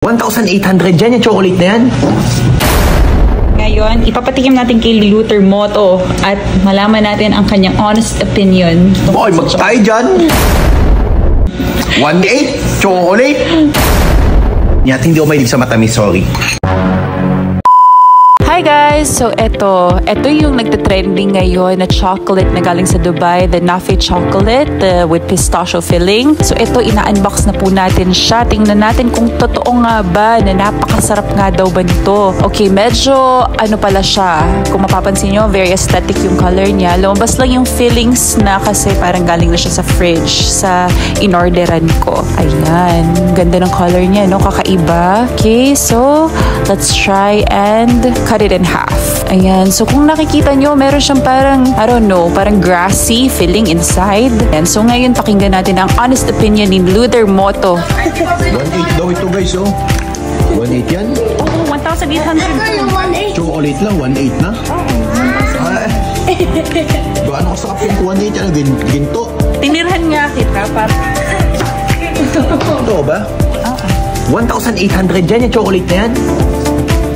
1,800 dyan yung chocolate na yan. Ngayon, ipapatikim natin kay Luther Moto at malaman natin ang kanyang honest opinion. Boy, mag-tayo dyan. 1,800 chocolate. Yat, hindi ako mahilig sa matamis, sorry. Hi guys! So ito yung nagte-trending ngayon na chocolate na galing sa Dubai, the Nafi chocolate with pistachio filling. So ito, ina-unbox na po natin siya. Tingnan natin kung totoo nga ba na napakasarap nga daw ba nito. Okay, medyo ano pala siya. Kung mapapansin nyo, very aesthetic yung color niya. Lumabas lang yung fillings na kasi parang galing na siya sa fridge sa in-orderan ko. Ayan, ganda ng color niya, no? Kakaiba. Okay, so let's try and cut it in half. Ayan. So, kung nakikita nyo, meron siyang parang, I don't know, parang grassy filling inside. Ayan. So, ngayon, pakinggan natin ang honest opinion ni Luther Moto. 1,800 daw ito, guys, oh. 1,800 yan? Oo, 1,800. Chocolate lang, 1,800 na? Oo. Gaano kasarap yung 1,800 yan? Ginto? Tinirhan nga kita para... Ito ba? 1,800 dyan yung chocolate na yan?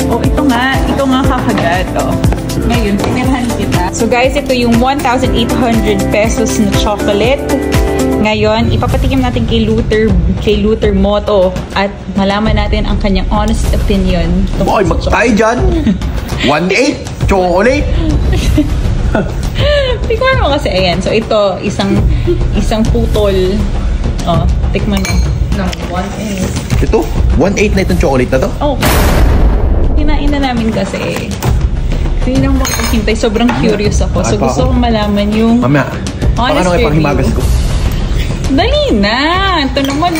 Oh, ito nga kakagat. Oh. Ngayon, tinirhan kita. So guys, ito yung 1,800 pesos na chocolate. Ngayon, ipapatikim natin kay Luther Moto at malaman natin ang kanyang honest opinion. Boy, mag-tayo dyan. 1,800 chocolate. Tikman mo kasi, ayan. So ito, isang putol. Oh, tikman mo. No, 1,800. Ito? 1,800 na itong chocolate na to? Oh. Kinain na namin kasi hindi lang makakahintay. Sobrang curious ako. So gusto kong malaman yung honest review. Ko? Dali na! Ito naman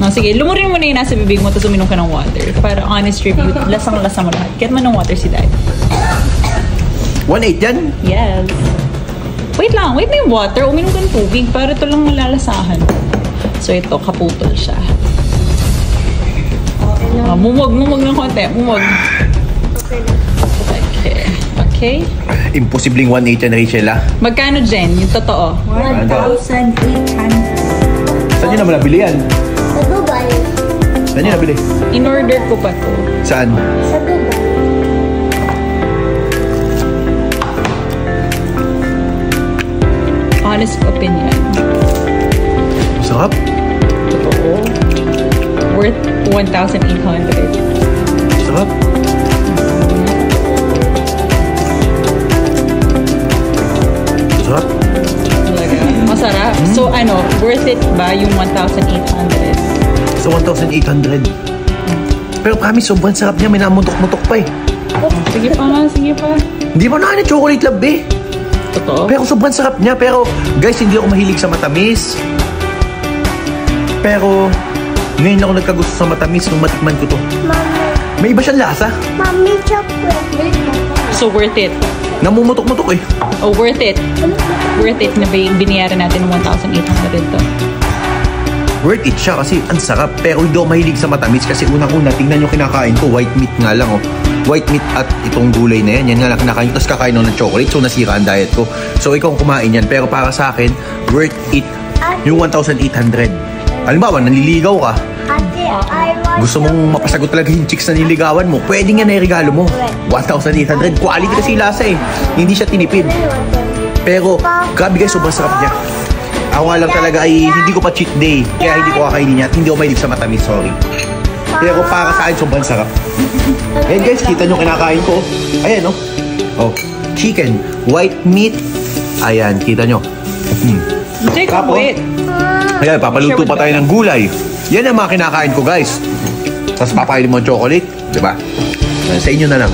no, sige, lumurin mo na yung nasa bibig mo tapos uminom ka ng water. Para honest review. Lasang-lasa mo lahat. Get mo ng water si Dad. 1,800 yan? Yes. Wait lang. Wait na yung water. Uminom ka ng tubig para ito lang malalasahan. So ito, kaputol siya. Mumog ng konti. Mumog. Okay. Imposibleng 1,800 yan, Rachel, ah. Magkano, Jen? Yung totoo? 1,800. Saan nyo naman nabili yan? Sa Dubai. Saan nyo nabili? In-order ko pa to. Saan? Sa Dubai. Honest opinion. Sarap. Totoo. Worth 1,800. Sarap. Sarap. Talaga. Masarap. So ano, worth it ba yung 1,800? Sa 1,800. Pero promise, sobrang sarap niya. May namutok-mutok pa eh. Sige pa nga, sige pa. Hindi mo na chocolate love eh. Totoo? Pero sobrang sarap niya. Pero guys, hindi ako mahilig sa matamis. Pero ngayon ako nagkagusto sa matamis nung matikman ko to. Mami. May iba siyang lasa. Mami, chocolate. So worth it? Namumutok-mutok eh. Oh, worth it? Worth it na binayaran natin ng 1,800 to? Worth it siya kasi ang sarap. Pero hindi ako mahilig sa matamis kasi unang-una, tingnan nyo kinakain ko. White meat nga lang oh. White meat at itong gulay na yan. Yan nga lang kinakain ko. Tapos kakain ako ng chocolate. So nasira ang diet ko. So ikaw kumain yan. Pero para sa akin, worth it. Yung 1,800. Halimbawa, naliligaw ka. Ate, I want Gusto mong mapasagot talaga yung chicks na niligawan mo. Pwede nga na regalo mo. 1,800. Quality kasi lasa eh. Hindi siya tinipid. Pero, grabe guys, sobrang sarap niya. Ako nga lang talaga ay hindi ko pa cheat day. Kaya hindi ko kakainin niya. At hindi ako mahilig sa matamis, sorry. Pero para sa akin, sobrang sarap. Ayan guys, kita nyo kinakain ko. Ayan oh. Oh, chicken, white meat. Ayan, kita nyo. Jake, wait. Ayan, papaluto pa tayo ng gulay. Yan ang mga kinakain ko guys. Tapos papainin mo ang chocolate. Diba? Sa inyo na lang.